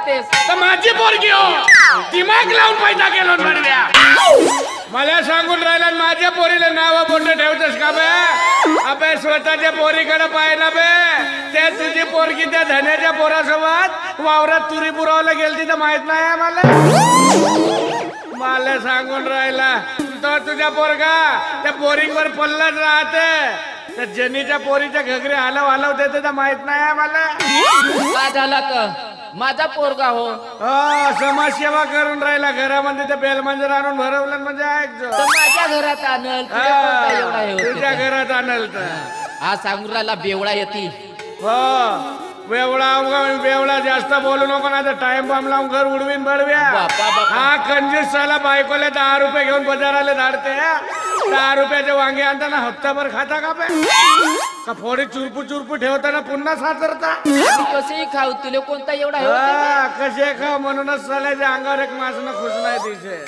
करतेस तर माझी पोरगी हो दिमाग लावून पैदा केलो बडव्या मला सांगून राहिला माझ्या पोरीला नाव बोट ठेवतस का बे अबे स्वतःच्या पोरीकडे पाहिला बे ते तुझी पोरगी त्या धन्याच्या पोरासोबत वावरात तुरी पुरवला गेलती तर माहित नाही आम्हाला मला सांगून राहिला तो तुझ्या पोरगा त्या बोरिंग वर पल्लच राहते त्या जनीच्या पोरीच्या घगरे हलव देते तर माहित नाही आम्हाला का झाला तर माझा पोरगा हो समाजसेवा करून राहिला घरामध्ये ते बेलमंजर आणून भरवलं म्हणजे ऐकतो तर माझ्या घरात आणल तुझ्या घरात आणल तर हा सांगून राहिला बेवळा येते हो बेवळा जास्त बोलू नको ना तर टाइम बॉम्ब लावून घर उडवीन बडव्या हा कंजूस साला बायकोला 10 रुपये घेऊन बाजाराला धाडते 10 रुपयाचे वांगे आणताना हप्ताभर खाता का का फोडी चुरपू ठेवताना पुन्हा साचरता कसेही खाऊ तुला कोणता एवढा कसे खा म्हणूनच साल्याच्या अंगावर एक मासनं खुश नाही तिचे